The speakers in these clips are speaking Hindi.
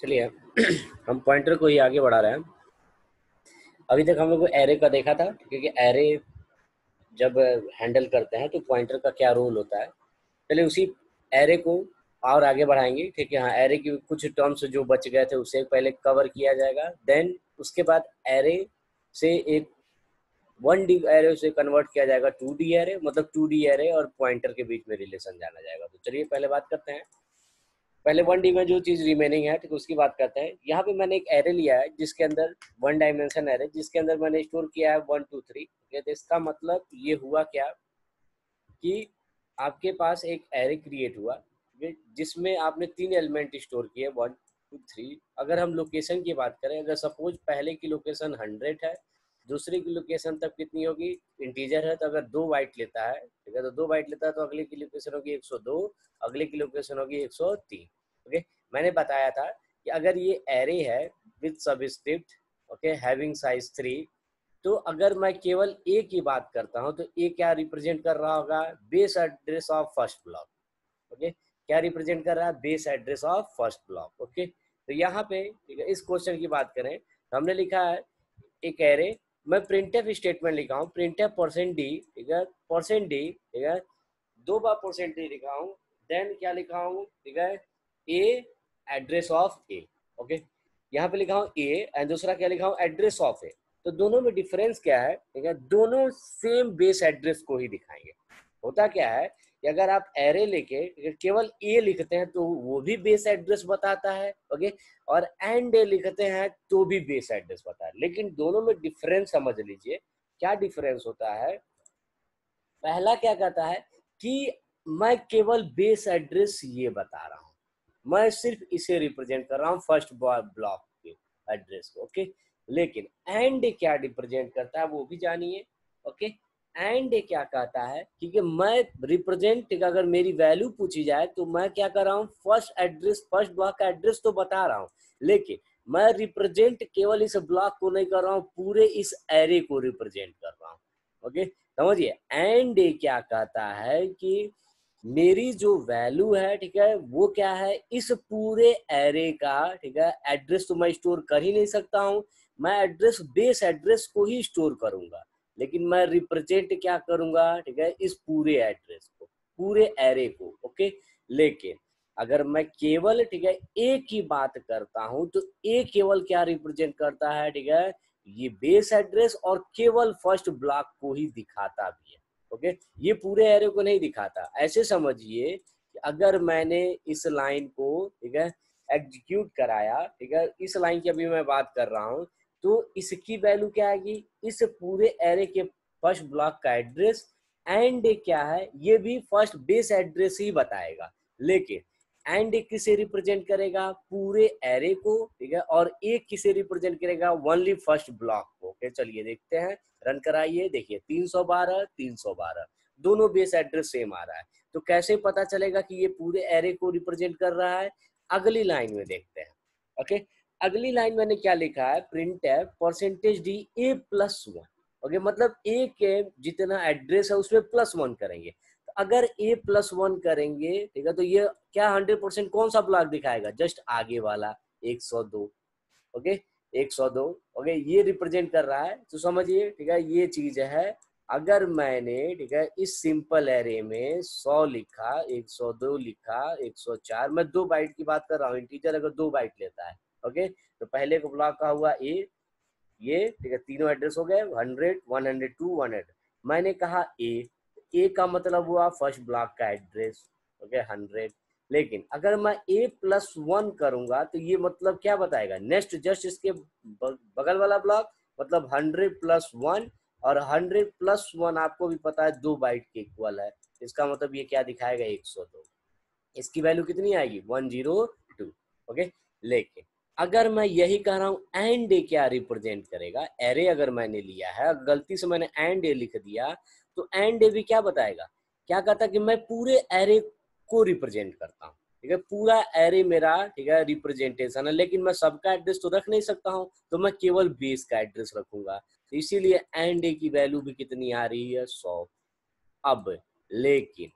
चलिए हम पॉइंटर को ही आगे बढ़ा रहे हैं। अभी तक हम लोग को एरे का देखा था, क्योंकि एरे जब हैंडल करते हैं तो पॉइंटर का क्या रोल होता है। चलिए उसी एरे को और आगे बढ़ाएंगे। ठीक है, हाँ, एरे की कुछ टर्म्स जो बच गए थे उसे पहले कवर किया जाएगा। देन उसके बाद एरे से एक 1D एरे से कन्वर्ट किया जाएगा 2D एरे, मतलब 2D एरे और पॉइंटर के बीच में रिलेशन जाना जाएगा। तो चलिए पहले बात करते हैं, पहले 1D में जो चीज़ रिमेनिंग है ठीक उसकी बात करते हैं। यहाँ पे मैंने एक एरे लिया है जिसके अंदर 1 डायमेंशन एरे, जिसके अंदर मैंने स्टोर किया है 1 2 3। तो इसका मतलब ये हुआ क्या कि आपके पास एक एरे क्रिएट हुआ जिसमें आपने 3 एलिमेंट स्टोर किए 1 2 3। अगर हम लोकेशन की बात करें, अगर सपोज पहले की लोकेशन 100 है, दूसरे की लोकेशन तब कितनी होगी, इंटीजर है, तो अगर 2 बाइट लेता है, ठीक है, तो 2 बाइट लेता है तो अगले की लोकेशन होगी 102, अगले की लोकेशन होगी 103। ओके, मैंने बताया था कि अगर ये एरे है with subscript, okay, having size 3, तो अगर मैं केवल ए की बात करता हूं तो ए क्या रिप्रेजेंट कर रहा होगा, base address of first block. Okay, क्या रिप्रेजेंट कर रहा है, base address of first block. Okay, तो यहाँ पे ठीक है, इस क्वेश्चन की बात करें तो हमने लिखा है एक एरे, मैं प्रिंटफ स्टेटमेंट लिखा हूँ, प्रिंटफ परसेंट डी, ठीक है, परसेंट डी, ठीक है, 2 बार परसेंट डी लिखा हूँ। देन क्या लिखा हूँ, ठीक है, ए एड्रेस ऑफ ए। ओके, यहाँ पे लिखा हूँ ए एंड दूसरा क्या लिखा हूँ, एड्रेस ऑफ ए। तो दोनों में डिफरेंस क्या है, ठीक है, दोनों सेम बेस एड्रेस को ही दिखाएंगे। होता क्या है कि अगर आप एरे लेके केवल ए लिखते हैं तो वो भी बेस एड्रेस बताता है, ओके, और एंड ए लिखते हैं तो भी बेस एड्रेस बताता है। लेकिन दोनों में डिफरेंस समझ लीजिए, क्या डिफरेंस होता है। पहला क्या कहता है कि मैं केवल बेस एड्रेस ये बता रहा हूँ, मैं सिर्फ इसे रिप्रेजेंट कर रहा हूँ फर्स्ट ब्लॉक के एड्रेस को। ओके, लेकिन एंड क्या रिप्रेजेंट करता है वो भी जानिए। ओके, एंड क्या कहता है, क्योंकि मैं रिप्रेजेंट, अगर मेरी वैल्यू पूछी जाए तो मैं क्या कर रहा हूँ, फर्स्ट एड्रेस, फर्स्ट ब्लॉक का एड्रेस तो बता रहा हूँ, लेकिन मैं रिप्रेजेंट केवल इस ब्लॉक को नहीं कर रहा हूँ, पूरे इस एरे को रिप्रेजेंट कर रहा हूँ। ओके, समझिए। एंड क्या कहता है कि मेरी जो वैल्यू है, ठीक है, वो क्या है, इस पूरे एरे का, ठीक है, एड्रेस तो मैं स्टोर कर ही नहीं सकता हूँ, मैं एड्रेस, बेस एड्रेस को ही स्टोर करूंगा, लेकिन मैं रिप्रेजेंट क्या करूंगा, ठीक है, इस पूरे एड्रेस को, पूरे एरे को। ओके, लेकिन अगर मैं केवल, ठीक है, ए की बात करता हूं तो ए केवल क्या रिप्रेजेंट करता है, ठीक है, ये बेस एड्रेस और केवल फर्स्ट ब्लॉक को ही दिखाता भी है। ओके, ये पूरे एरे को नहीं दिखाता। ऐसे समझिए कि अगर मैंने इस लाइन को, ठीक है, एग्जीक्यूट कराया, ठीक है, इस लाइन की अभी मैं बात कर रहा हूं, तो इसकी वैल्यू क्या आएगी, इस पूरे एरे के फर्स्ट ब्लॉक का एड्रेस, एंड क्या है, ये भी फर्स्ट बेस एड्रेस ही बताएगा, लेकिन एंड किसे रिप्रेजेंट करेगा, पूरे एरे को, ठीक है, और एक किसे रिप्रेजेंट करेगा, ओनली फर्स्ट ब्लॉक को। ओके, चलिए देखते हैं, रन कराइए, देखिए 312 312 दोनों बेस एड्रेस सेम आ रहा है। तो कैसे पता चलेगा कि ये पूरे एरे को रिप्रेजेंट कर रहा है, अगली लाइन में देखते हैं। ओके, अगली लाइन मैंने क्या लिखा है, प्रिंट है percentage D A plus 1। Okay, मतलब ए के जितना एड्रेस है उसमें +1 करेंगे। तो अगर ए +1 करेंगे, ठीक है, तो ये क्या 100% कौन सा ब्लॉक दिखाएगा, जस्ट आगे वाला 102। ओके, 102। ओके, ये रिप्रेजेंट कर रहा है, तो समझिए, ठीक है, ये चीज है। अगर मैंने, ठीक है, इस सिंपल एरे में 100 लिखा, 102 लिखा, 104, मैं 2 बाइट की बात कर रहा हूँ, इंटीजर अगर 2 बाइट लेता है। ओके, तो पहले को ब्लॉक का हुआ ए, ये, ठीक है, तीनों एड्रेस हो गए 100 102 100। मैंने कहा ए का मतलब हुआ फर्स्ट ब्लॉक का एड्रेस, ओके, 100। लेकिन अगर मैं A+1 करूंगा तो ये मतलब क्या बताएगा, नेक्स्ट जस्ट इसके बगल वाला ब्लॉक, मतलब 100+1, और 100+1 आपको भी पता है 2 बाइट के इक्वल है, इसका मतलब ये क्या दिखाएगा, 102। इसकी वैल्यू कितनी आएगी, 102। ओके, लेकिन अगर मैं यही कह रहा हूँ एंड ए क्या रिप्रेजेंट करेगा, एरे अगर मैंने लिया है, गलती से मैंने एंड ए लिख दिया, तो एंड ए भी क्या बताएगा, क्या कहता है कि मैं पूरे एरे को रिप्रेजेंट करता हूँ, ठीक है, पूरा एरे मेरा, ठीक है, रिप्रेजेंटेशन है, लेकिन मैं सबका एड्रेस तो रख नहीं सकता हूँ, तो मैं केवल बेस का एड्रेस रखूंगा, तो इसीलिए एंड ए की वैल्यू भी कितनी आ रही है, 100। अब लेकिन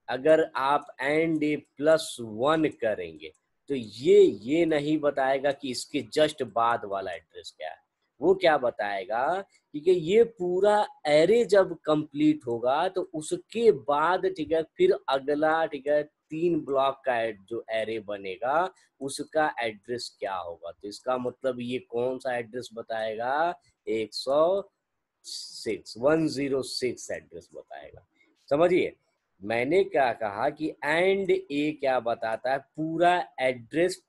अगर आप एंड ए +1 करेंगे तो ये नहीं बताएगा कि इसके जस्ट बाद वाला एड्रेस क्या है। वो क्या बताएगा कि ये पूरा एरे जब कंप्लीट होगा तो उसके बाद, ठीक है, फिर अगला, ठीक है, 3 ब्लॉक का जो एरे बनेगा उसका एड्रेस क्या होगा। तो इसका मतलब ये कौन सा एड्रेस बताएगा, 106 एड्रेस बताएगा। समझिए, मैंने क्या कहा कि एंड ए क्या बताता है, पूरा एड्रेस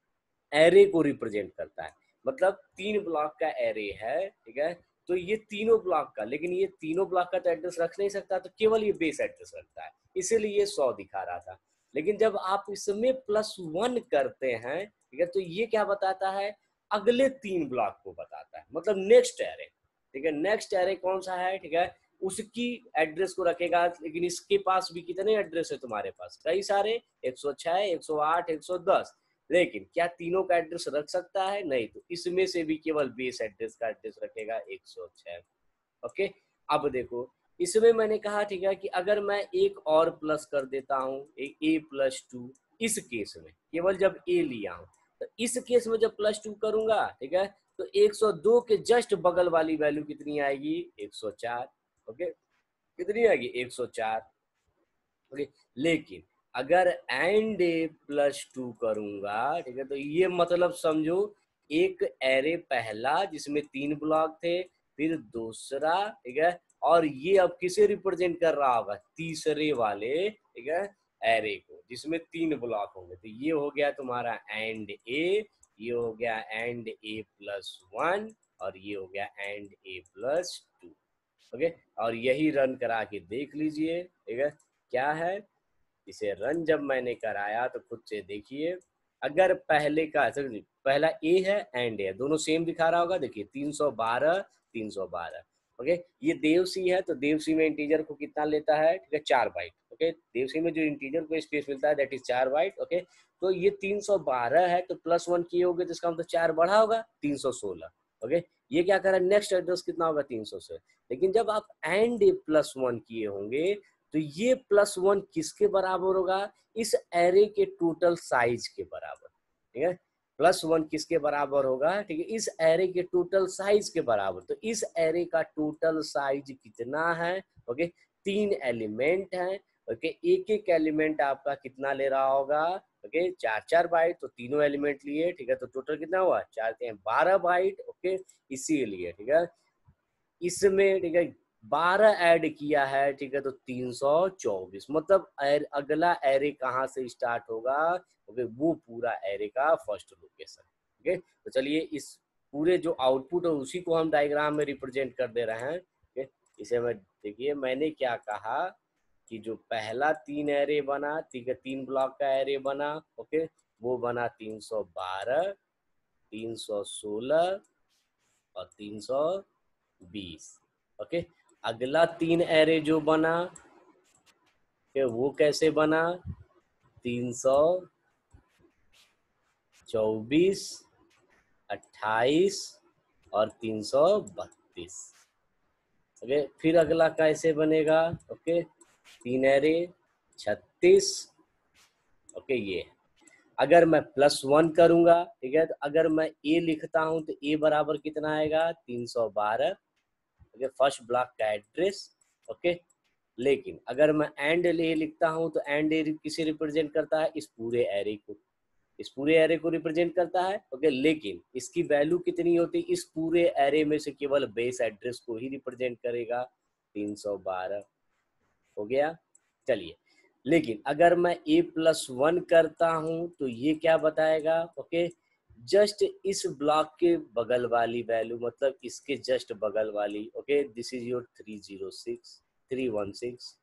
एरे को रिप्रेजेंट करता है। मतलब 3 ब्लॉक का एरे है, ठीक है, तो ये तीनों ब्लॉक का, लेकिन ये तीनों ब्लॉक का तो एड्रेस रख नहीं सकता, तो केवल ये बेस एड्रेस रखता है, इसीलिए ये 100 दिखा रहा था। लेकिन जब आप इसमें +1 करते हैं, ठीक है, तो ये क्या बताता है, अगले 3 ब्लॉक को बताता है, मतलब नेक्स्ट एरे। ठीक है, नेक्स्ट एरे कौन सा है, ठीक है, उसकी एड्रेस को रखेगा। लेकिन इसके पास भी कितने एड्रेस है तुम्हारे पास, कई सारे, 106, 108, 110, लेकिन क्या तीनों का एड्रेस रख सकता है, नहीं, तो इसमें से भी केवल बेस एड्रेस का एड्रेस रखेगा 106। ओके, अब देखो, इसमें मैंने कहा, ठीक है, कि अगर मैं एक और प्लस कर देता हूँ, A+2, इस केस में केवल जब ए लिया हूँ, तो इस केस में जब +2 करूंगा, ठीक है, तो 102 के जस्ट बगल वाली वैल्यू कितनी आएगी, 104। ओके, कितनी आएगी, 104। ओके, लेकिन अगर एंड A+2 करूंगा, ठीक है, तो ये मतलब समझो, एक एरे पहला जिसमें 3 ब्लॉक थे, फिर दूसरा, ठीक है, और ये अब किसे रिप्रेजेंट कर रहा होगा, तीसरे वाले, ठीक है, एरे को, जिसमें 3 ब्लॉक होंगे। तो ये हो गया तुम्हारा एंड ए, ये हो गया एंड A+1, और ये हो गया एंड A+2। ओके, और यही रन करा के देख लीजिए, ठीक है, क्या है। इसे रन जब मैंने कराया तो खुद से देखिए, अगर पहले का, पहला ए है एंड ए, दोनों सेम दिखा रहा होगा, देखिए 312, 312। ओके, ये देवसी है, तो देवसी में इंटीजर को कितना लेता है, ठीक है, 4 बाइट। ओके, देवसी में जो इंटीजर को स्पेस मिलता है दैट इज 4 बाइट। ओके, तो ये 312 है, तो +1 किए होगे तो इसका मतलब 4 बढ़ा होगा, 316। ओके, ये क्या कर रहा है, नेक्स्ट एड्रेस कितना होगा, 300 से। लेकिन जब आप एंड +1 किए होंगे, तो ये +1 किसके बराबर होगा, इस एरे के टोटल साइज के बराबर। ठीक है, +1 किसके बराबर होगा, ठीक है, इस एरे के टोटल साइज के बराबर। तो इस एरे का टोटल साइज कितना है, ओके, 3 एलिमेंट है। ओके, एक एक एलिमेंट आपका कितना ले रहा होगा, ओके, 4-4 बाइट, तो तीनों एलिमेंट लिए, ठीक है, तो टोटल कितना हुआ, 4 के 12 बाइट। ओके, इसीलिए, ठीक है, इसमें, ठीक है, 12 ऐड किया है, ठीक है, तो 324, मतलब अगला एरे कहाँ से स्टार्ट होगा, ओके, वो पूरा एरे का फर्स्ट लोकेशन। ओके, तो चलिए, इस पूरे जो आउटपुट है उसी को हम डायग्राम में रिप्रेजेंट कर दे रहे हैं। ओके, इसे मैं, देखिए मैंने क्या कहा कि जो पहला 3 एरे बना, ठीक है, 3 ब्लॉक का एरे बना, ओके, वो बना 312, 316 और 320। ओके, अगला 3 एरे जो बना, वो कैसे बना, 324, 28 और 332। ओके, फिर अगला कैसे बनेगा, ओके, 3 एरे 36। ओके, ये अगर मैं +1 करूंगा, ठीक है, तो अगर मैं ए लिखता हूं तो ए बराबर कितना आएगा, 312। ओके, फर्स्ट ब्लॉक का एड्रेस। ओके, लेकिन अगर मैं एंड ए लिखता हूं तो एंड ए किसे रिप्रेजेंट करता है, इस पूरे एरे को, इस पूरे एरे को रिप्रेजेंट करता है। ओके, लेकिन इसकी वैल्यू कितनी होती है, इस पूरे एरे में से केवल बेस एड्रेस को ही रिप्रेजेंट करेगा, 312। हो गया, चलिए, लेकिन अगर मैं A+1 करता हूं तो ये क्या बताएगा, ओके, जस्ट इस ब्लॉक के बगल वाली वैल्यू, मतलब इसके जस्ट बगल वाली। Okay, this is your 306, 316।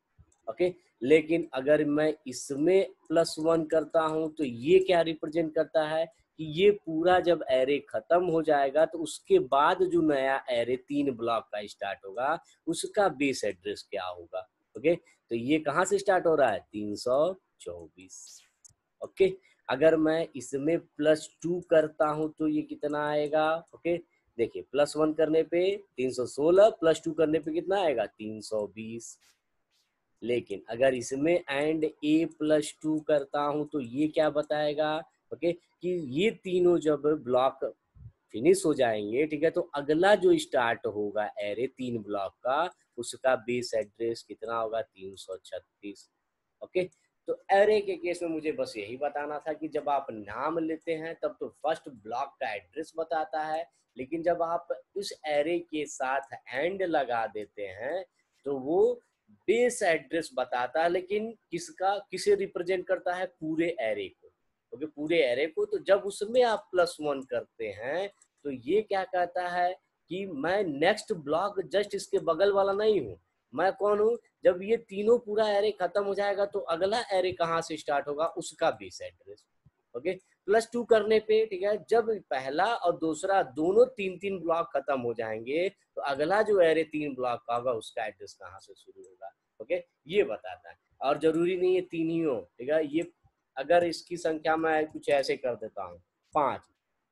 Okay, लेकिन अगर मैं इसमें +1 करता हूं तो ये क्या रिप्रेजेंट करता है कि ये पूरा जब एरे खत्म हो जाएगा तो उसके बाद जो नया एरे 3 ब्लॉक का स्टार्ट होगा उसका बेस एड्रेस क्या होगा। ओके, तो ये कहाँ से स्टार्ट हो रहा है, 324। ओके, अगर मैं इसमें +2 करता हूं तो ये कितना आएगा, ओके, देखिए, +1 करने पे 316, +2 करने पे कितना आएगा, 320। लेकिन अगर इसमें एंड A+2 करता हूं तो ये क्या बताएगा, ओके, कि ये तीनों जब ब्लॉक फिनिश हो जाएंगे, ठीक है, तो अगला जो स्टार्ट होगा एरे 3 ब्लॉक का, उसका बेस एड्रेस कितना होगा, 336। ओके, तो एरे के केस में मुझे बस यही बताना था कि जब आप नाम लेते हैं तब तो फर्स्ट ब्लॉक का एड्रेस बताता है, लेकिन जब आप इस एरे के साथ एंड लगा देते हैं तो वो बेस एड्रेस बताता है, लेकिन किसका, किसे रिप्रेजेंट करता है, पूरे एरे को। ओके, पूरे एरे को। तो जब उसमें आप +1 करते हैं तो ये क्या कहता है कि मैं नेक्स्ट ब्लॉक जस्ट इसके बगल वाला नहीं हूँ, मैं कौन हूँ, जब ये तीनों पूरा एरे खत्म हो जाएगा तो अगला एरे कहाँ से स्टार्ट होगा, उसका बेस एड्रेस। ओके, +2 करने पे, ठीक है, जब पहला और दूसरा दोनों 3-3 ब्लॉक खत्म हो जाएंगे तो अगला जो एरे 3 ब्लॉक का होगा उसका एड्रेस कहाँ से शुरू होगा। ओके, ये बताता है। और जरूरी नहीं है 3 ही हो, ठीक है, ये अगर इसकी संख्या मैं कुछ ऐसे कर देता हूँ 5,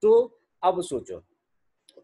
तो अब सोचो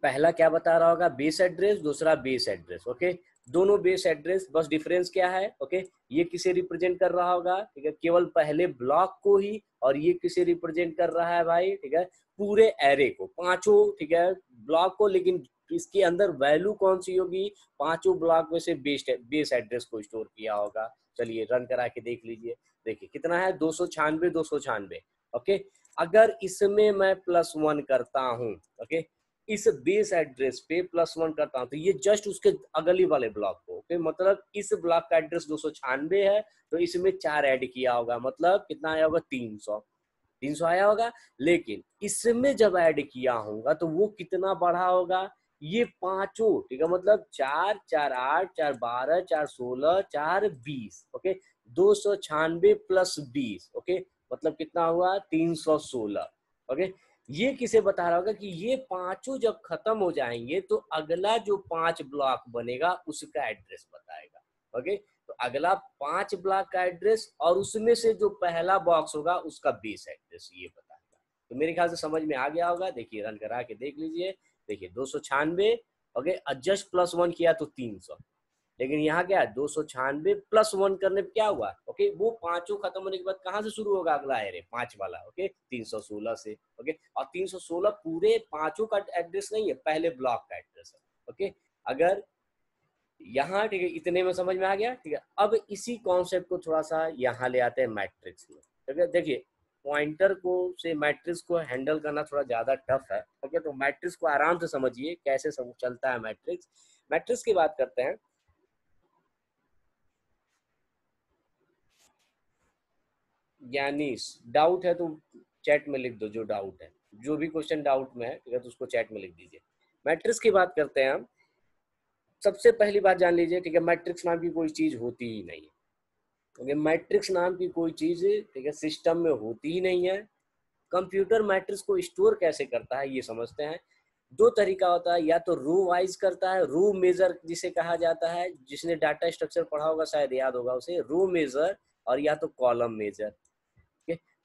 पहला क्या बता रहा होगा, बेस एड्रेस, दूसरा बेस एड्रेस। ओके, दोनों बेस एड्रेस, बस डिफरेंस क्या है, ओके, ये किसे रिप्रेजेंट कर रहा होगा, ठीक है, केवल पहले ब्लॉक को ही, और ये किसे रिप्रेजेंट कर रहा है भाई, ठीक है, पूरे एरे को, पांचों, ठीक है, ब्लॉक को, लेकिन इसके अंदर वैल्यू कौन सी होगी, पांचों ब्लॉक में से बेस एड्रेस को स्टोर किया होगा। चलिए रन करा के देख लीजिए, देखिए कितना है, 296, 296। ओके, अगर इसमें मैं +1 करता हूँ, ओके, इस बेस एड्रेस पे +1 करता हूँ तो ये जस्ट उसके अगली वाले ब्लॉक को, ओके, मतलब इस ब्लॉक का एड्रेस 296 है तो इसमें 4 ऐड किया होगा, मतलब कितना आया होगा, 300, 300 आया होगा। लेकिन इसमें जब ऐड किया होगा तो वो कितना बढ़ा होगा, ये पांचों, ठीक है, मतलब 4 4 8 4 12 4 16 4 20, ओके, 296 +20, ओके, मतलब कितना हुआ, 316। ओके, ये किसे बता रहा होगा कि ये पांचों जब खत्म हो जाएंगे तो अगला जो 5 ब्लॉक बनेगा उसका एड्रेस बताएगा। ओके, तो अगला 5 ब्लॉक का एड्रेस और उसमें से जो पहला बॉक्स होगा उसका बेस एड्रेस ये बताएगा। तो मेरे ख्याल से समझ में आ गया होगा। देखिए रन करा के देख लीजिए, देखिए 296, ओके, एडजस्ट +1 किया तो 300, लेकिन यहाँ क्या है, 296 +1 करने पे क्या हुआ, ओके, वो पांचों खत्म होने के बाद कहाँ से शुरू होगा अगला एरे, 5 वाला, ओके, 316 से। ओके, और 316 पूरे पांचों का एड्रेस नहीं है, पहले ब्लॉक का एड्रेस है। ओके, अगर यहाँ, ठीक है, इतने में समझ में आ गया, ठीक है। अब इसी कॉन्सेप्ट को थोड़ा सा यहाँ ले आते हैं मैट्रिक्स में। ठीक है, देखिए पॉइंटर को से मैट्रिक्स को हैंडल करना थोड़ा ज्यादा टफ है। ओके, तो मैट्रिक्स को आराम से समझिए कैसे सब चलता है मैट्रिक्स। मैट्रिक्स की बात करते हैं, यानी डाउट है तो चैट में लिख दो, जो डाउट है, जो भी क्वेश्चन डाउट में है, ठीक है, तो उसको चैट में लिख दीजिए। मैट्रिक्स की बात करते हैं हम। सबसे पहली बात जान लीजिए, ठीक है, मैट्रिक्स नाम की कोई चीज होती ही नहीं है। ओके, मैट्रिक्स नाम की कोई चीज, ठीक है, सिस्टम में होती ही नहीं है। कंप्यूटर मैट्रिक्स को स्टोर कैसे करता है ये समझते हैं। दो तरीका होता है, या तो रो वाइज करता है, रो मेजर जिसे कहा जाता है, जिसने डाटा स्ट्रक्चर पढ़ा होगा शायद याद होगा उसे, रो मेजर, और या तो कॉलम मेजर।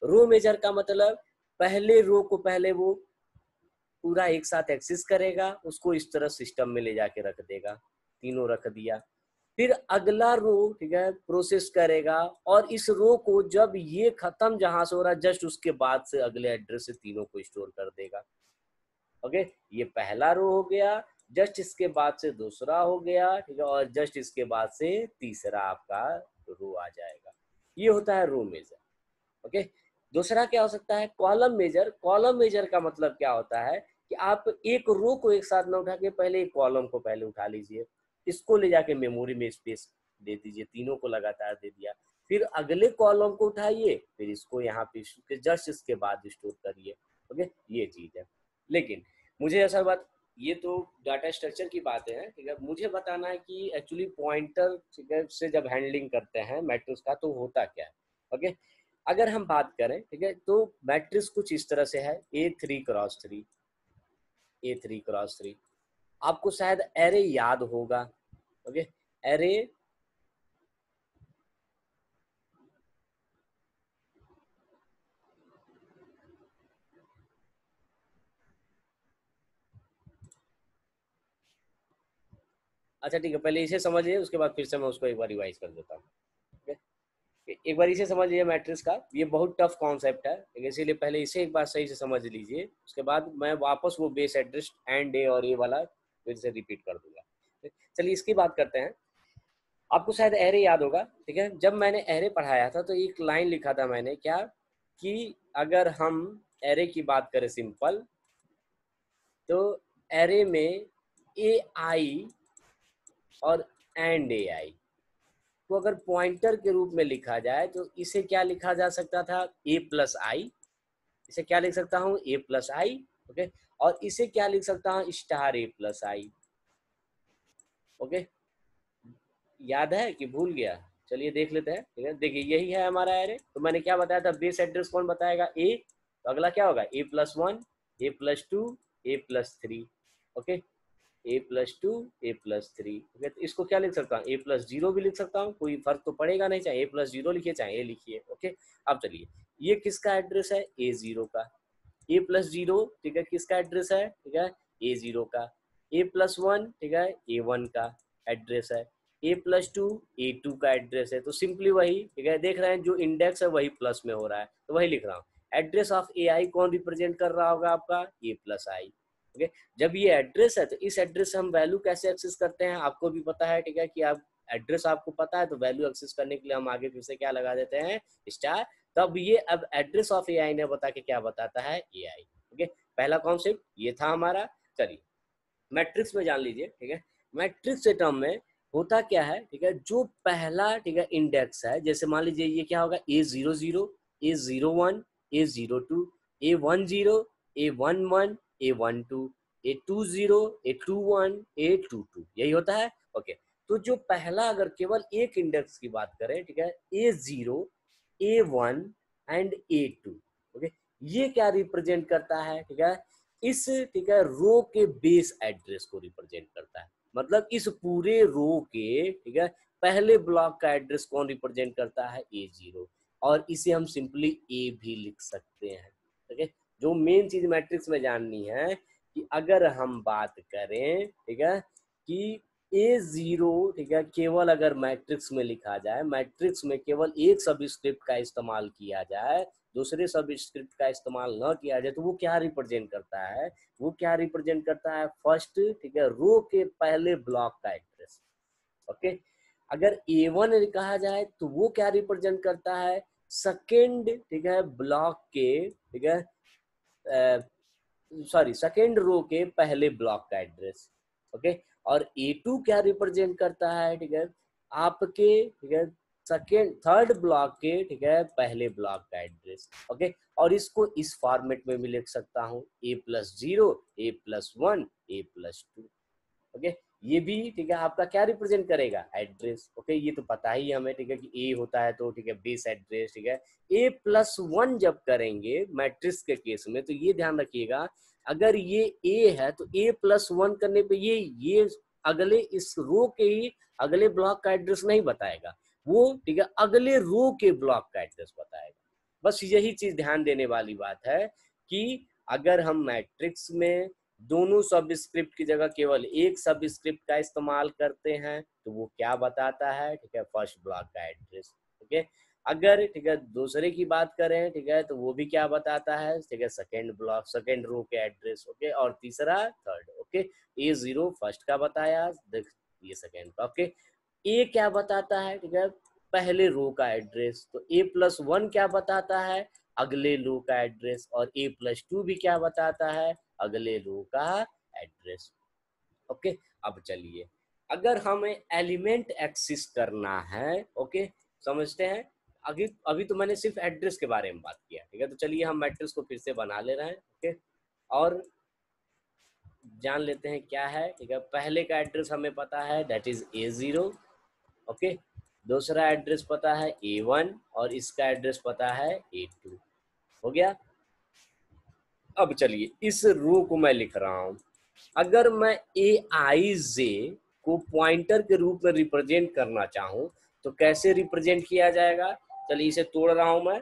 रो मेजर का मतलब पहले रो को पहले वो पूरा एक साथ एक्सेस करेगा, उसको इस तरह सिस्टम में ले जाके रख देगा, तीनों रख दिया, फिर अगला रो, ठीक है, प्रोसेस करेगा, और इस रो को जब ये खत्म जहां से हो रहा है जस्ट उसके बाद से अगले एड्रेस से तीनों को स्टोर कर देगा। ओके, ये पहला रो हो गया, जस्ट इसके बाद से दूसरा हो गया, ठीक है, और जस्ट इसके बाद से तीसरा आपका रो आ जाएगा। ये होता है रो मेजर। ओके, दूसरा क्या हो सकता है, कॉलम मेजर। कॉलम मेजर का मतलब क्या होता है कि आप एक रो को एक साथ ना उठा के पहले एक कॉलम को पहले उठा लीजिए, इसको ले जाके मेमोरी में स्पेस दे दीजिए, तीनों को लगातार दे दिया, फिर अगले कॉलम को उठाइए, फिर इसको यहाँ पे जस्ट इसके बाद स्टोर करिए। ओके, ये चीज है। लेकिन मुझे ऐसा बात, ये तो डाटा स्ट्रक्चर की बातें हैं, ठीक है, मुझे बताना है कि एक्चुअली पॉइंटर, ठीक है, से जब हैंडलिंग करते हैं मैट्रिक्स का तो होता क्या है। ओके, अगर हम बात करें, ठीक है, तो मैट्रिक्स कुछ इस तरह से है, A3 × 3, A3 × 3। आपको शायद एरे याद होगा। ओके, एरे, अच्छा ठीक है, पहले इसे समझिए, उसके बाद फिर से मैं उसको एक बार रिवाइज कर देता हूँ। एक बार इसे समझ लीजिए मैट्रिक्स का, ये बहुत टफ कॉन्सेप्ट है, ठीक है, इसीलिए पहले इसे एक बार सही से समझ लीजिए, उसके बाद मैं वापस वो बेस एड्रेस एंड ए और ये वाला फिर से रिपीट कर दूंगा। चलिए इसकी बात करते हैं। आपको शायद एरे याद होगा, ठीक है, जब मैंने एरे पढ़ाया था तो एक लाइन लिखा था मैंने, क्या कि अगर हम एरे की बात करें सिंपल, तो एरे में ए आई और एंड ए आई को अगर पॉइंटर के रूप में लिखा जाए तो इसे क्या लिखा जा सकता था, ए प्लस आई, इसे क्या लिख सकता हूँ, ए प्लस आई, ओके, और इसे क्या लिख सकता हूँ, star A plus I, okay, याद है कि भूल गया? चलिए देख लेते हैं, ठीक है, देखिए यही है हमारा एरे। तो मैंने क्या बताया था, बेस एड्रेस कौन बताएगा, ए, तो अगला क्या होगा, ए प्लस वन, ए प्लस टू, ए प्लस थ्री, ओके, ए प्लस टू, ए प्लस थ्री, ओके, तो इसको क्या लिख सकता हूँ, ए प्लस जीरो भी लिख सकता हूँ, कोई फर्क तो पड़ेगा नहीं, चाहे ए प्लस जीरो लिखिए चाहे ए लिखिए, ओके। अब चलिए ये किसका एड्रेस है, ए जीरो का, ए प्लस जीरो, ठीक है, किसका एड्रेस है, ठीक है, ए जीरो का, ए प्लस वन, ठीक है, ए वन का एड्रेस है, ए प्लस टू, ए टू का एड्रेस है, तो सिंपली वही, ठीक है, देख रहे हैं जो इंडेक्स है वही प्लस में हो रहा है, तो वही लिख रहा हूँ। एड्रेस ऑफ ए आई कौन रिप्रेजेंट कर रहा होगा आपका, ए प्लस आई, ओके। जब ये एड्रेस है तो इस एड्रेस से हम वैल्यू कैसे एक्सेस करते हैं, आपको भी पता है, ठीक है, कि आप एड्रेस आपको पता है तो वैल्यू एक्सेस करने के लिए हम आगे फिर से क्या लगा देते हैं, स्टार। तब ये अब एड्रेस ऑफ ए आई ने बता के क्या बताता है, ए आई, ओके। पहला कॉन्सेप्ट ये था हमारा। चलिए मैट्रिक्स में जान लीजिए, ठीक है, मैट्रिक्स के टर्म में होता क्या है, ठीक है, जो पहला, ठीक है, इंडेक्स है, जैसे मान लीजिए ये क्या होगा, A zero zero, A zero one, A zero two, A one zero, A one one, A one two, A two zero, A two one, A two two, यही होता है, ओके। तो जो पहला अगर केवल एक इंडेक्स की बात करें, ठीक है, A zero, A one and A two, okay, ये क्या रिप्रेजेंट करता है, ठीक है, इस, ठीक है, रो के बेस एड्रेस को रिप्रेजेंट करता है। मतलब इस पूरे रो के, ठीक है, पहले ब्लॉक का एड्रेस कौन रिप्रेजेंट करता है, ए जीरो, और इसे हम सिंपली ए भी लिख सकते हैं, ठीक है। जो मेन चीज मैट्रिक्स में जाननी है कि अगर हम बात करें, ठीक है, कि ए जीरो, ठीक है, केवल अगर मैट्रिक्स में लिखा जाए, मैट्रिक्स में केवल एक सबस्क्रिप्ट का इस्तेमाल किया जाए, दूसरे सबस्क्रिप्ट का इस्तेमाल न किया जाए, तो वो क्या रिप्रेजेंट करता है, वो क्या रिप्रेजेंट करता है, फर्स्ट, ठीक है, रो के पहले ब्लॉक का एड्रेस, ओके। अगर A1 कहा जाए तो वो क्या रिप्रेजेंट करता है, सेकेंड, ठीक है, ब्लॉक के, ठीक है, सॉरी, सेकेंड रो के पहले ब्लॉक का एड्रेस, ओके। और A2 क्या रिप्रेजेंट करता है, ठीक है, आपके, ठीक है, सेकेंड थर्ड ब्लॉक के, ठीक है, पहले ब्लॉक का एड्रेस, ओके। और इसको इस फॉर्मेट में भी लिख सकता हूँ, ए प्लस जीरो, ए प्लस वन, ए प्लस टू, ओके। ये भी, ठीक है, आपका क्या रिप्रेजेंट करेगा, एड्रेस, ओके। ये तो पता ही हमें, ठीक है, कि ए होता है तो, ठीक है, बेस एड्रेस, ठीक है। ए प्लस वन जब करेंगे मैट्रिक्स के केस में, तो ये ध्यान रखिएगा, अगर ये ए है तो ए प्लस वन करने पे ये अगले इस रो के ही अगले ब्लॉक का एड्रेस नहीं बताएगा, वो, ठीक है, अगले रो के ब्लॉक का एड्रेस बताएगा। बस यही चीज ध्यान देने वाली बात है कि अगर हम मैट्रिक्स में दोनों सबस्क्रिप्ट की जगह केवल एक सबस्क्रिप्ट का इस्तेमाल करते हैं तो वो क्या बताता है, ठीक है, फर्स्ट ब्लॉक का एड्रेस, ठीक है। अगर, ठीक है, दूसरे की बात करें, ठीक है, तो वो भी क्या बताता है, ठीक है, सेकेंड ब्लॉक, सेकेंड रो के एड्रेस, ओके, और तीसरा थर्ड, ओके। ए जीरो फर्स्ट का बताया, ये सेकेंड का, ओके। ए क्या बताता है, ठीक है, पहले रो का एड्रेस, तो ए प्लस वन क्या बताता है, अगले रो का एड्रेस, और ए प्लस टू भी क्या बताता है, अगले रो का एड्रेस, ओके। अब चलिए अगर हमें एलिमेंट एक्सेस करना है, ओके, समझते हैं। अभी अभी तो मैंने सिर्फ एड्रेस के बारे में बात किया, ठीक है, तो चलिए हम मैट्रिक्स को फिर से बना ले रहे हैं, ओके, और जान लेते हैं क्या है, ठीक है। पहले का एड्रेस हमें पता है, that is a zero, okay. दूसरा एड्रेस पता है ए वन, और इसका एड्रेस पता है ए टू, हो गया। अब चलिए इस रो को मैं लिख रहा हूं, अगर मैं ए आई जे को पॉइंटर के रूप में रिप्रेजेंट करना चाहूं तो कैसे रिप्रेजेंट किया जाएगा, चलिए इसे तोड़ रहा हूं मैं।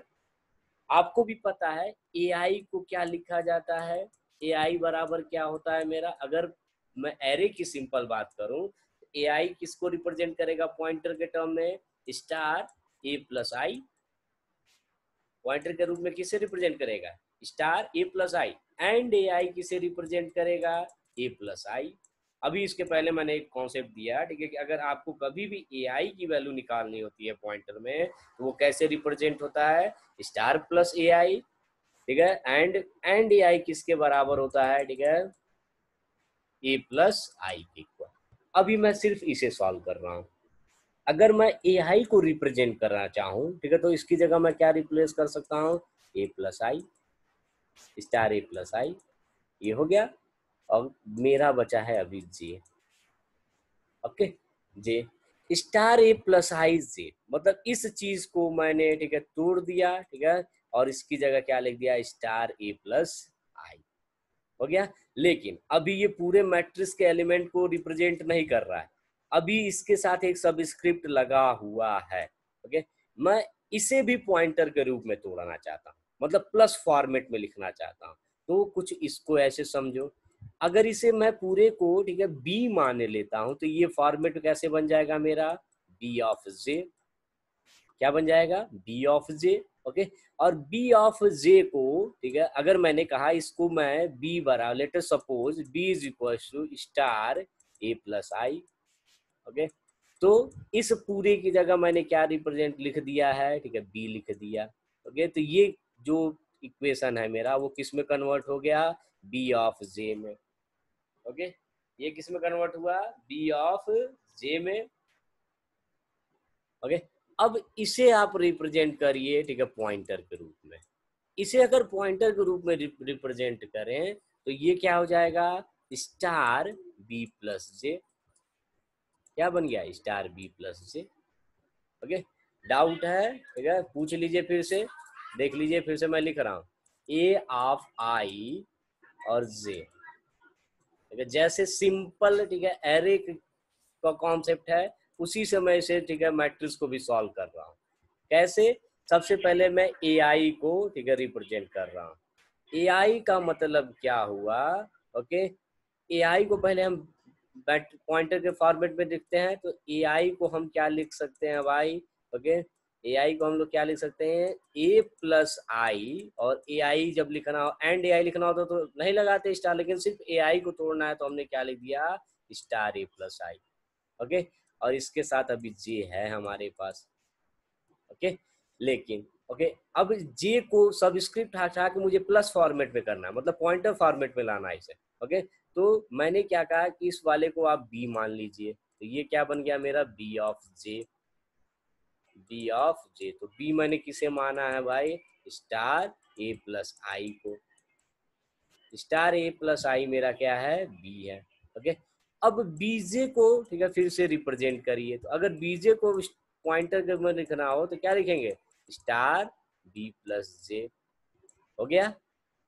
आपको भी पता है ए आई को क्या लिखा जाता है, ए आई बराबर क्या होता है मेरा, अगर मैं एरे की सिंपल बात करूं, ए आई किसको रिप्रेजेंट करेगा पॉइंटर के टर्म में, star A plus I, pointer के रूप में किसे रिप्रेजेंट करेगा, star A plus I, and A I किसे रिप्रेजेंट करेगा, ए प्लस आई। अभी इसके पहले मैंने एक कॉन्सेप्ट दिया, ठीक है, कि अगर आपको कभी भी ए आई की वैल्यू निकालनी होती है पॉइंटर में, तो वो कैसे रिप्रेजेंट होता है, स्टार प्लस ए आई, ठीक है, एंड ए आई किसके बराबर होता है, ठीक है, ए प्लस आई के इक्वल। अभी मैं सिर्फ इसे सॉल्व कर रहा हूँ। अगर मैं ए आई को रिप्रेजेंट करना चाहूँ, ठीक है, तो इसकी जगह मैं क्या रिप्लेस कर सकता हूँ, ए plus I, star A plus आई, ये हो गया। और मेरा बचा है अभी जे, okay, J star A plus आई जे, मतलब इस चीज को मैंने, ठीक है, तोड़ दिया, ठीक है, और इसकी जगह क्या लिख दिया, स्टार ए प्लस आई, हो गया। लेकिन अभी ये पूरे मैट्रिक्स के एलिमेंट को रिप्रेजेंट नहीं कर रहा है, अभी इसके साथ एक सबस्क्रिप्ट लगा हुआ है, ओके। मैं इसे भी पॉइंटर के रूप में तोड़ना चाहता हूँ, मतलब प्लस फॉर्मेट में लिखना चाहता हूँ। तो कुछ इसको ऐसे समझो, अगर इसे मैं पूरे को, ठीक है, बी मान लेता हूँ, तो ये फॉर्मेट कैसे बन जाएगा मेरा, बी ऑफ जे, क्या बन जाएगा, बी ऑफ जे, ओके। और बी ऑफ जे को, ठीक है, अगर मैंने कहा इसको मैं बी बराबर, let us suppose B is equal to star A plus I, okay. तो इस पूरे की जगह मैंने क्या रिप्रेजेंट लिख दिया है, ठीक है, बी लिख दिया, ओके। तो ये जो इक्वेशन है मेरा, वो किस में कन्वर्ट हो गया, बी ऑफ जे में, ओके। ये किस में कन्वर्ट हुआ, बी ऑफ जे में, ओके। अब इसे आप रिप्रेजेंट करिए, ठीक है, पॉइंटर के रूप में। इसे अगर पॉइंटर के रूप में रिप्रेजेंट करें, तो ये क्या हो जाएगा, स्टार बी प्लस जे, क्या बन गया, स्टार बी प्लस जे, ओके। डाउट है, ठीक है, पूछ लीजिए फिर से, देख लीजिए फिर से मैं लिख रहा हूँ, ए ऑफ आई और जे, ठीक है, जैसे सिंपल, ठीक है, एरे का कॉन्सेप्ट है, उसी से मैं इसे, ठीक है, मैट्रिक्स को भी सॉल्व कर रहा हूँ। कैसे, सबसे पहले मैं ए आई को, ठीक है, रिप्रेजेंट कर रहा हूँ। ए आई का मतलब क्या हुआ, ओके। ए आई को पहले हम पॉइंटर के फॉर्मेट में लिखते हैं, तो ए आई को हम क्या लिख सकते हैं भाई, ओके। ए आई को हम लोग क्या लिख सकते हैं, ए प्लस आई, और ए आई जब लिखना हो, एंड ए आई लिखना होता तो नहीं लगाते स्टार, लेकिन सिर्फ ए आई को तोड़ना है तो हमने क्या लिख दिया, star A plus I, okay. और इसके साथ अभी जे है हमारे पास, ओके। लेकिन ओके, अब जे को सबस्क्रिप्ट हटा के मुझे प्लस फॉर्मेट में करना है, मतलब पॉइंटर फॉर्मेट में लाना है इसे, ओके। तो मैंने क्या कहा कि इस वाले को आप बी मान लीजिए, तो ये क्या बन गया मेरा, B of J, B of J. तो बी मैंने किसे माना है भाई, स्टार ए प्लस आई को, स्टार ए प्लस आई मेरा क्या है, बी है, ओके। अब बीजे को, ठीक है, फिर से रिप्रेजेंट करिए, तो अगर बीजे को पॉइंटर के में लिखना हो तो क्या लिखेंगे, स्टार बी प्लस जे, हो गया,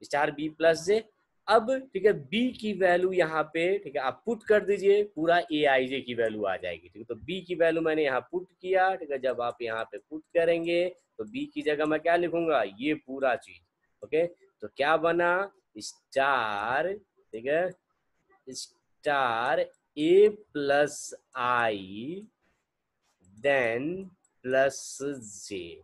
स्टार बी प्लस जे। अब ठीक है, बी की वैल्यू यहाँ पे, ठीक है, आप पुट कर दीजिए, पूरा ए आई जे की वैल्यू आ जाएगी, ठीक है। तो बी की वैल्यू मैंने यहाँ पुट किया, ठीक है। जब आप यहाँ पे पुट करेंगे तो बी की जगह मैं क्या लिखूंगा, ये पूरा चीज, ओके। तो क्या बना, स्टार, ठीक है, star A plus I then plus जे,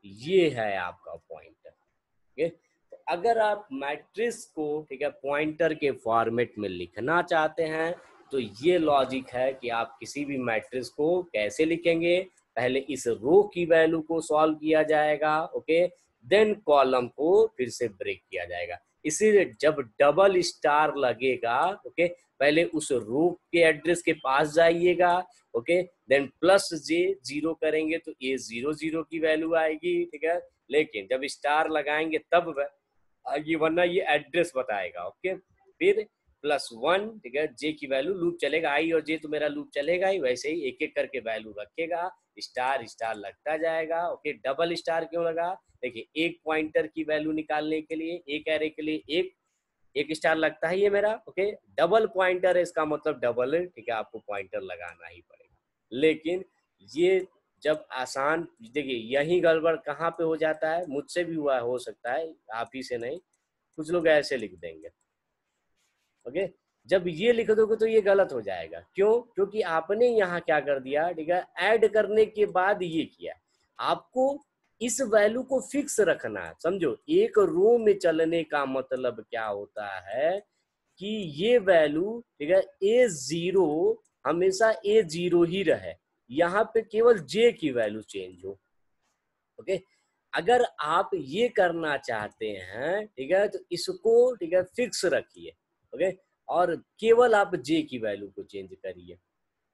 ये है आपका पॉइंटर, ठीक है। तो अगर आप मैट्रिक्स को, ठीक है, पॉइंटर के फॉर्मेट में लिखना चाहते हैं, तो ये लॉजिक है कि आप किसी भी मैट्रिक्स को कैसे लिखेंगे, पहले इस रो की वैल्यू को सॉल्व किया जाएगा, ओके, देन कॉलम को फिर से ब्रेक किया जाएगा। इसीलिए जब डबल स्टार लगेगा, ओके, पहले उस रो के एड्रेस के पास जाइएगा, ओके, देन प्लस जे जीरो करेंगे तो ए जीरो जीरो की वैल्यू आएगी, ठीक है। लेकिन जब स्टार लगाएंगे तब आएगी, वरना ये एड्रेस बताएगा, ओके। फिर प्लस वन, ठीक है, जे की वैल्यू लूप चलेगा, आई और जे तो मेरा लूप चलेगा ही, वैसे ही एक एक करके वैल्यू रखेगा, स्टार स्टार लगता जाएगा, ओके। डबल स्टार क्यों लगा, देखिए एक पॉइंटर की वैल्यू निकालने के लिए, एक एरे के लिए एक एक स्टार लगता है ये मेरा, ओके। डबल पॉइंटर है, इसका मतलब डबल, ठीक है, आपको पॉइंटर लगाना ही पड़ेगा। लेकिन ये जब आसान, देखिए यही गड़बड़ कहाँ पे हो जाता है, मुझसे भी हुआ हो सकता है, आप ही से नहीं, कुछ लोग ऐसे लिख देंगे, ओके। जब ये लिख दोगे तो ये गलत हो जाएगा। क्यों? क्योंकि आपने यहाँ क्या कर दिया, ठीक है, ऐड करने के बाद ये किया। आपको इस वैल्यू को फिक्स रखना है, समझो। एक रो में चलने का मतलब क्या होता है कि ये वैल्यू, ठीक है, A0 हमेशा A0 ही रहे, यहाँ पे केवल J की वैल्यू चेंज हो। ओके, अगर आप ये करना चाहते हैं, ठीक है, तो इसको, ठीक है, फिक्स रखिए। ओके, और केवल आप J की वैल्यू को चेंज करिए,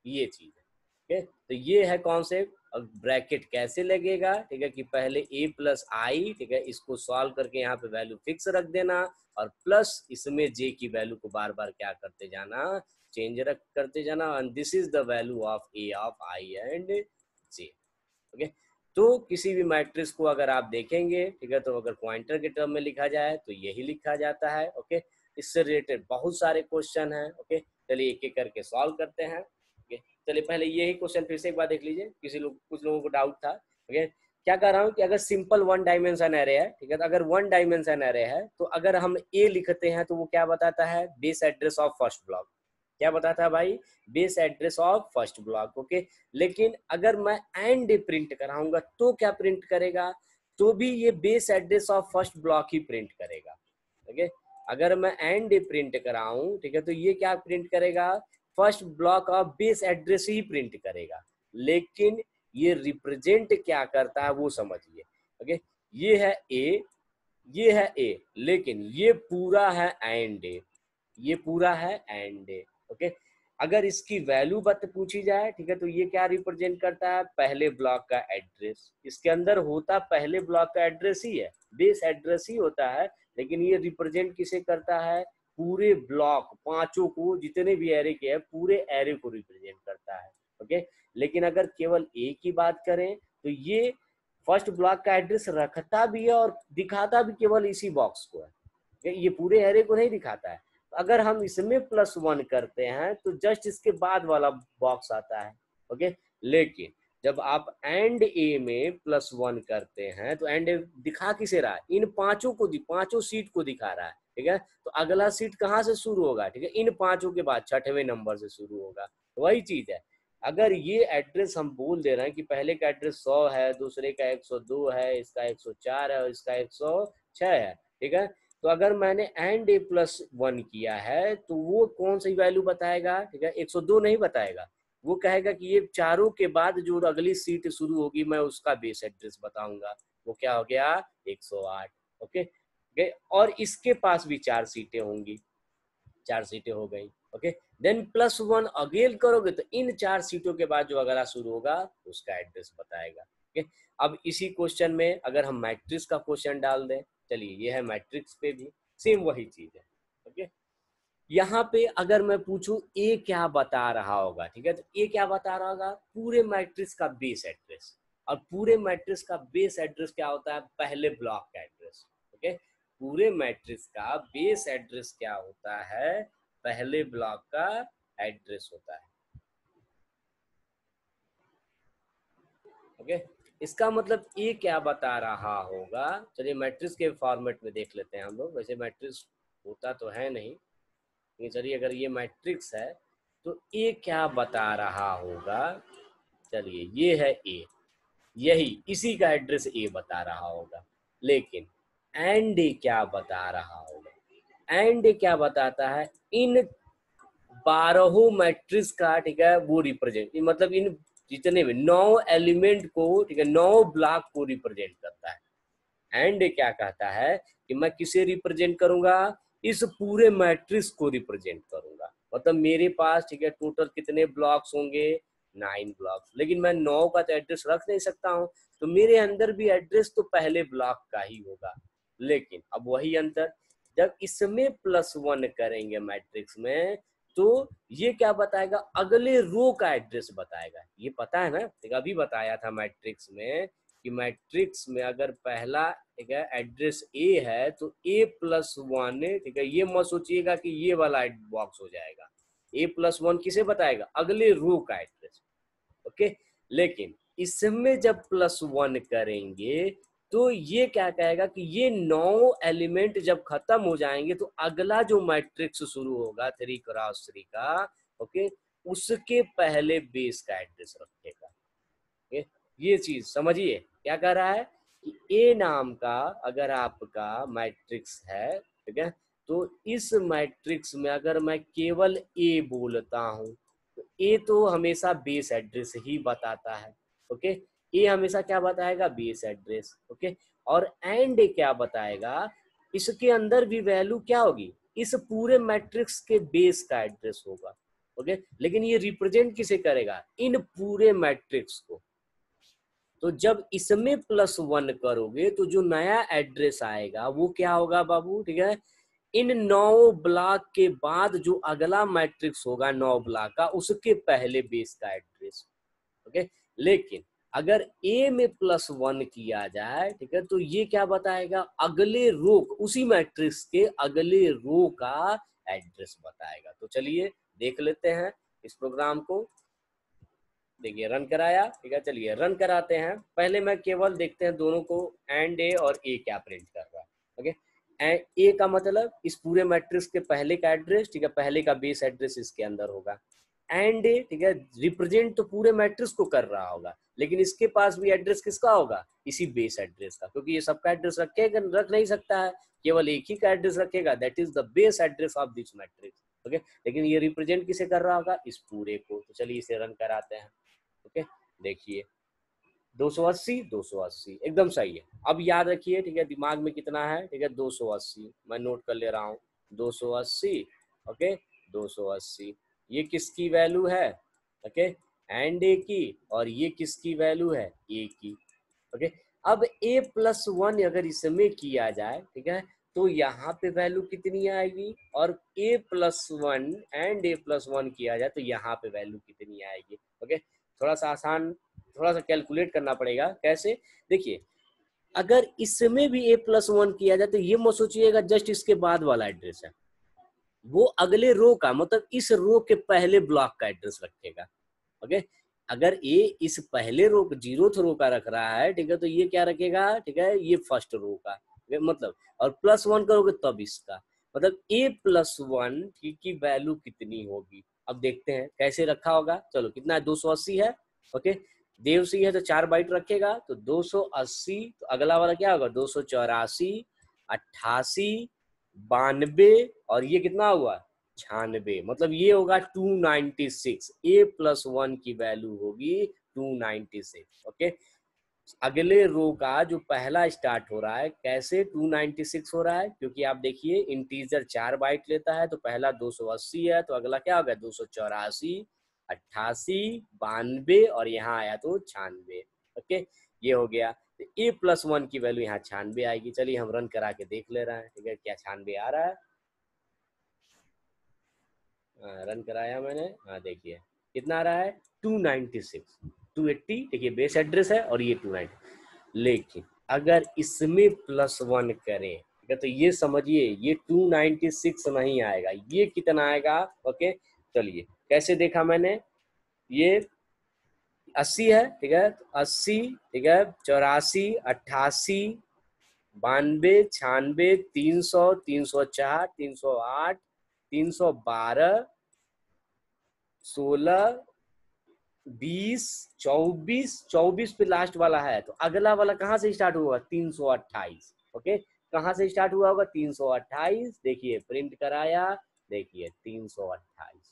ये चीज है। ओके, तो ये है कॉन्सेप्ट। अब ब्रैकेट कैसे लगेगा, ठीक है, कि पहले a प्लस आई, ठीक है, इसको सॉल्व करके यहाँ पे वैल्यू फिक्स रख देना, और प्लस इसमें j की वैल्यू को बार बार क्या करते जाना, चेंज करते जाना, and this is the value of a of i and j। Okay, तो किसी भी मैट्रिक्स को अगर आप देखेंगे, ठीक है, तो अगर पॉइंटर के टर्म में लिखा जाए तो यही लिखा जाता है। ओके, इससे रिलेटेड बहुत सारे क्वेश्चन हैं। ओके, चलिए एक एक करके सॉल्व करते हैं। ओके, चलिए पहले यही क्वेश्चन फिर से एक बार देख लीजिए, कुछ लोगों को डाउट था। ओके, क्या कर रहा हूँ कि अगर सिंपल वन डायमेंशन एरे है, ठीक है, तो अगर वन डायमेंशन एरे है तो अगर हम ए लिखते हैं तो वो क्या बताता है, base address of first block. क्या बताता है भाई, base address of first block. Okay, लेकिन अगर मैं एंड प्रिंट कराऊंगा तो क्या प्रिंट करेगा, तो भी ये base address of first block he print करेगा। ओके, अगर मैं एंड प्रिंट कराऊं, ठीक है, तो ये क्या प्रिंट करेगा, first block of base address he print करेगा। लेकिन ये रिप्रेजेंट क्या करता है वो समझिए। ओके, ये है ए, ये है ए, लेकिन ये पूरा है एंड, ये पूरा है एंड। ओके, अगर इसकी वैल्यू पूछी जाए, ठीक है, तो ये क्या रिप्रेजेंट करता है, पहले ब्लॉक का एड्रेस। इसके अंदर होता पहले ब्लॉक का एड्रेस ही है, बेस एड्रेस ही होता है, लेकिन ये रिप्रेजेंट किसे करता है, पूरे ब्लॉक पांचों को, जितने भी एरे के हैं पूरे एरे को रिप्रेजेंट करता है। ओके, लेकिन अगर केवल ए की बात करें तो ये फर्स्ट ब्लॉक का एड्रेस रखता भी है और दिखाता भी केवल इसी बॉक्स को है, ये पूरे एरे को नहीं दिखाता है। अगर हम इसमें +1 करते हैं तो जस्ट इसके बाद वाला बॉक्स आता है। ओके, लेकिन जब आप एंड ए में +1 करते हैं तो एंड दिखा किसे रहा है, इन पांचों को, पांचों सीट को दिखा रहा है। ठीक है, तो अगला सीट कहाँ से शुरू होगा, ठीक है, इन पांचों के बाद छठवें नंबर से शुरू होगा। तो वही चीज है, अगर ये एड्रेस हम बोल दे रहे हैं कि पहले का एड्रेस 100 है, दूसरे का 102 है, इसका 104 है और इसका 106 है, ठीक है, तो अगर मैंने एंड A+1 किया है तो वो कौन सी वैल्यू बताएगा, ठीक है, 102 नहीं बताएगा। वो कहेगा कि ये चारों के बाद जो अगली सीट शुरू होगी मैं उसका बेस एड्रेस बताऊंगा, वो क्या हो गया, 108। ओके, और इसके पास भी 4 सीटें होंगी, 4 सीटें हो गई। ओके, देन +1 अगेन करोगे तो इन 4 सीटों के बाद जो अगला शुरू होगा उसका एड्रेस बताएगा। ओके, अब इसी क्वेश्चन में अगर हम मैट्रिक्स का क्वेश्चन डाल दें, चलिए ये है मैट्रिक्स पे भी सेम वही चीज है। ओके, यहाँ पे अगर मैं पूछूं ए क्या बता रहा होगा, ठीक है, तो ए क्या बता रहा होगा, पूरे मैट्रिक्स का बेस एड्रेस। और पूरे मैट्रिक्स का बेस एड्रेस क्या होता है, पहले ब्लॉक का एड्रेस। ओके, पूरे मैट्रिक्स का बेस एड्रेस क्या होता है, पहले ब्लॉक का एड्रेस होता है। ओके, इसका मतलब ये क्या बता रहा होगा, चलिए मैट्रिक्स के फॉर्मेट में देख लेते हैं हम लोग। वैसे मैट्रिक्स होता तो है नहीं, लेकिन चलिए अगर ये मैट्रिक्स है तो ये क्या बता रहा होगा, चलिए ये है ए, यही इसी का एड्रेस ए बता रहा होगा। लेकिन एंड क्या बता रहा होगा, एंड क्या बताता है, इन 12 मैट्रिक्स का, ठीक है, वो रिप्रेजेंट, मतलब इन जितने भी 9 एलिमेंट को, ठीक है, 9 ब्लॉक को रिप्रेजेंट करता है। एंड क्या कहता है कि मैं किसे रिप्रेजेंट करूंगा, इस पूरे मैट्रिक्स को रिप्रेजेंट करूंगा। मतलब मेरे पास, ठीक है, टोटल कितने ब्लॉक्स होंगे, 9 ब्लॉक्स, लेकिन मैं 9 का तो एड्रेस रख नहीं सकता हूं, तो मेरे अंदर भी एड्रेस तो पहले ब्लॉक का ही होगा। लेकिन अब वही अंतर, जब इसमें +1 करेंगे मैट्रिक्स में तो ये क्या बताएगा, अगले रो का एड्रेस बताएगा। ये पता है ना, ठीक, अभी बताया था मैट्रिक्स में कि मैट्रिक्स में अगर पहला, ठीक है, एड्रेस ए है तो A+1, ठीक है, ये मत सोचिएगा कि ये वाला बॉक्स हो जाएगा। A+1 किसे बताएगा, अगले रो का एड्रेस। ओके, लेकिन इसमें जब +1 करेंगे तो ये क्या कहेगा कि ये 9 एलिमेंट जब खत्म हो जाएंगे तो अगला जो मैट्रिक्स शुरू होगा 3x3 का, ओके, उसके पहले बेस का एड्रेस रखेगा। ओके, ये चीज समझिए क्या कह रहा है कि ए नाम का अगर आपका मैट्रिक्स है, ठीक है, तो इस मैट्रिक्स में अगर मैं केवल ए बोलता हूं तो ए तो हमेशा बेस एड्रेस ही बताता है। ओके, ए हमेशा क्या बताएगा, बेस एड्रेस। ओके, और एंड ए क्या बताएगा, इसके अंदर भी वैल्यू क्या होगी, इस पूरे मैट्रिक्स के बेस का एड्रेस होगा। ओके, लेकिन ये रिप्रेजेंट किसे करेगा, इन पूरे मैट्रिक्स को। तो जब इसमें +1 करोगे तो जो नया एड्रेस आएगा वो क्या होगा बाबू, ठीक है, इन 9 ब्लॉक के बाद जो अगला मैट्रिक्स होगा 9 ब्लॉक का, उसके पहले बेस का एड्रेस। ओके, लेकिन अगर ए में +1 किया जाए, ठीक है, तो ये क्या बताएगा, अगले रो, उसी मैट्रिक्स के अगले रो का एड्रेस बताएगा। तो चलिए देख लेते हैं इस प्रोग्राम को। देखिए रन कराया, ठीक है, चलिए रन कराते हैं। पहले मैं केवल देखते हैं दोनों को, एंड ए और ए क्या प्रिंट कर रहा है। ओके, ए का मतलब इस पूरे मैट्रिक्स के पहले का एड्रेस, ठीक है, पहले का बेस एड्रेस इसके अंदर होगा। एंड ए, ठीक है, रिप्रेजेंट तो पूरे मैट्रिक्स को कर रहा होगा, लेकिन इसके पास भी एड्रेस किसका होगा, इसी बेस एड्रेस का, क्योंकि ये सबका एड्रेस रखेगा, रख नहीं सकता है, केवल एक ही का एड्रेस रखेगा, that is the base address of this matrix. Okay, लेकिन ये रिप्रेजेंट किसे कर रहा होगा, इस पूरे को। तो चलिए इसे रन कराते हैं। ओके, देखिए 280 280 एकदम सही है। अब याद रखिए, ठीक है, दिमाग में कितना है, ठीक है, 280 मैं नोट कर ले रहा हूँ, 280। ओके, 280 ये किसकी वैल्यू है, ओके, एंड ए की, और ये किसकी वैल्यू है, ए की। ओके, अब a+1 अगर इसमें किया जाए, ठीक है, तो यहाँ पे वैल्यू कितनी आएगी, और a+1 एंड a+1 किया जाए तो यहाँ पे वैल्यू कितनी आएगी। ओके, थोड़ा सा आसान, थोड़ा सा कैलकुलेट करना पड़ेगा। कैसे, देखिए अगर इसमें भी a+1 किया जाए तो ये मत सोचिएगा जस्ट इसके बाद वाला एड्रेस है, वो अगले रो का, मतलब इस रो के पहले ब्लॉक का एड्रेस रखेगा। ओके, अगर ए इस पहले रो, 0th रो का रख रहा है, ठीक है, तो ये क्या रखेगा, ठीक है, ये फर्स्ट रो का, मतलब, और +1 करोगे तब इसका, मतलब a+1 की वैल्यू कितनी होगी। अब देखते हैं कैसे रखा होगा। चलो कितना है, 280 है। ओके, देवसी है तो 4 बाइट रखेगा, तो 280, तो अगला वाला क्या होगा, 284, 88, 92, और ये कितना हुआ, 96, मतलब ये होगा 296। a+1 की वैल्यू होगी 296। ओके, अगले रो का जो पहला स्टार्ट हो रहा है, कैसे 296 हो रहा है, क्योंकि आप देखिए इंटीजर 4 बाइट लेता है, तो पहला 280 है, तो अगला क्या होगा, 284, 88, 92, और यहाँ आया तो 96। ओके, ये हो गया। तो a+1 की वैल्यू यहाँ 96 आएगी। चलिए हम रन करा के देख ले रहे हैं, ठीक है, क्या 96 आ रहा है। रन कराया मैंने, हाँ देखिए कितना आ रहा है, 296, 280, देखिए बेस एड्रेस है, और ये 290। लेकिन अगर इसमें +1 करें, ठीक है, तो ये समझिए ये 296 नहीं आएगा, ये कितना आएगा। ओके, चलिए कैसे देखा मैंने, ये 80 है, ठीक है, 80, ठीक है, 84, 88, 92, 96, 300, 304, 308, 312, 16, 20, 24, 24 पे लास्ट वाला है, तो अगला वाला कहाँ से स्टार्ट हुआ, 328। ओके, कहाँ से स्टार्ट हुआ होगा, 328। देखिए प्रिंट कराया, देखिए 328।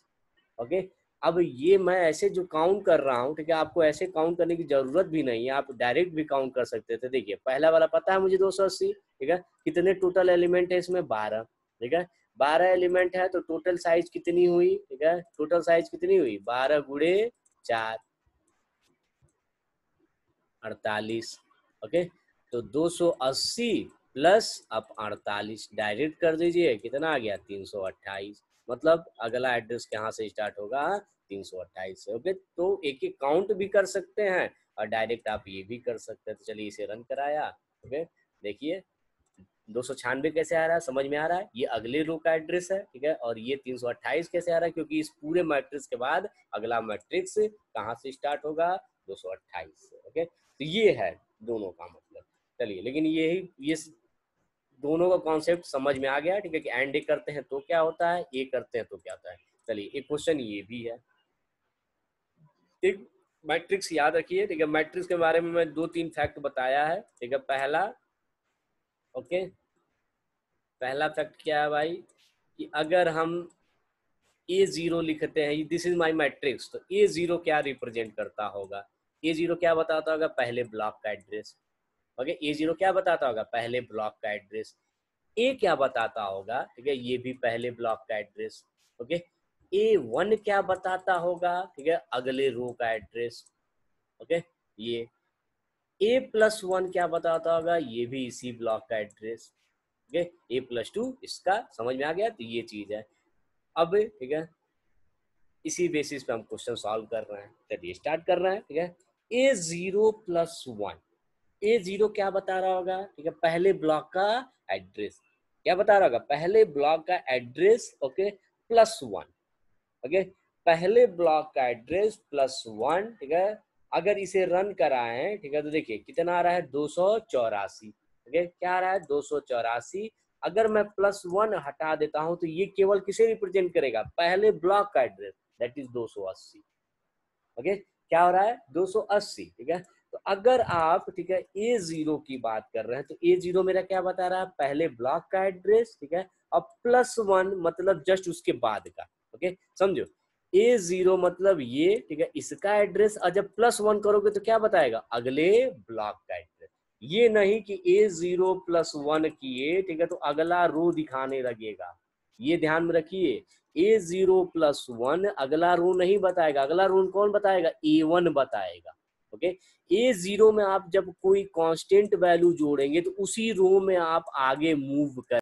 ओके, अब ये मैं ऐसे जो काउंट कर रहा हूँ, ठीक है, आपको ऐसे काउंट करने की जरूरत भी नहीं है, आप डायरेक्ट भी काउंट कर सकते थे। देखिए पहला वाला पता है मुझे 280, ठीक है, कितने टोटल एलिमेंट है इसमें, 12, ठीक है, 12 एलिमेंट है, तो टोटल साइज कितनी हुई, ठीक है, टोटल साइज कितनी हुई, 12 गुणे 4, 48। ओके, तो 280 प्लस अब 48 डायरेक्ट कर दीजिए, कितना आ गया, 328। मतलब अगला एड्रेस कहाँ से स्टार्ट होगा, 328 से। ओके, तो एक एक काउंट भी कर सकते हैं और डायरेक्ट आप ये भी कर सकते हैं। तो चलिए इसे रन कराया। ओके, देखिए 296 कैसे आ रहा है, समझ में आ रहा है, ये अगले रो का एड्रेस है, ठीक है, और ये 328 कैसे आ रहा है, क्योंकि इस पूरे मैट्रिक्स के बाद अगला मैट्रिक्स कहाँ से स्टार्ट होगा, 228 से। ओके, तो ये है दोनों का मतलब। चलिए, लेकिन ये दोनों का कॉन्सेप्ट समझ में आ गया, ठीक है, कि एंड ए करते हैं तो क्या होता है, ए करते हैं तो क्या होता है। चलिए, एक क्वेश्चन ये भी है, ठीक, मैट्रिक्स याद रखिए, ठीक है। मैट्रिक्स के बारे में मैं 2-3 फैक्ट बताया है, ठीक है। पहला, ओके, पहला फैक्ट क्या है भाई, कि अगर हम A0 लिखते हैं, दिस इज माई मैट्रिक्स, तो A0 क्या रिप्रेजेंट करता होगा, A0 क्या बताता होगा, पहले ब्लॉक का एड्रेस। ओके, A0 क्या बताता होगा, पहले ब्लॉक का एड्रेस। ए क्या बताता होगा, ठीक है, ये भी पहले ब्लॉक का एड्रेस। ओके, A1 क्या बताता होगा, ठीक है, अगले रो का एड्रेस। ओके, ये A+1 क्या बताता होगा, ये भी इसी ब्लॉक का एड्रेस। ओके, A+2 इसका समझ में आ गया, तो ये चीज है। अब ठीक है, इसी बेसिस पे हम क्वेश्चन सॉल्व कर रहे हैं। चलिए स्टार्ट कर रहे हैं, ठीक है। A0+1, A0 क्या बता रहा होगा, ठीक है, पहले ब्लॉक का एड्रेस। क्या बता रहा होगा, पहले ब्लॉक का एड्रेस, ओके, +1। ओके, पहले ब्लॉक का एड्रेस +1, ठीक है। अगर इसे रन कराएं, ठीक है, तो देखिए कितना आ रहा है, 284। ओके, क्या आ रहा है, 284। अगर मैं +1 हटा देता हूं तो ये केवल किसे रिप्रेजेंट करेगा, पहले ब्लॉक का एड्रेस, दैट इज 280। ओके, क्या हो रहा है, 280, ठीक है। तो अगर आप, ठीक है, A0 की बात कर रहे हैं, तो A0 मेरा क्या बता रहा है, पहले ब्लॉक का एड्रेस, ठीक है, और +1 मतलब जस्ट उसके बाद का। ओके, समझो, A0 मतलब ये, ठीक है, इसका एड्रेस, और जब +1 करोगे तो क्या बताएगा, अगले ब्लॉक का एड्रेस। ये नहीं कि A0+1 किए, ठीक है, तो अगला रो दिखाने लगेगा। ये ध्यान में रखिए, A0+1 अगला रो नहीं बताएगा, अगला रो कौन बताएगा, A1 बताएगा। ओके, A0 में आप जब कोई कांस्टेंट वैल्यू जोड़ेंगे तो उसी रो में आप आगे मूव कर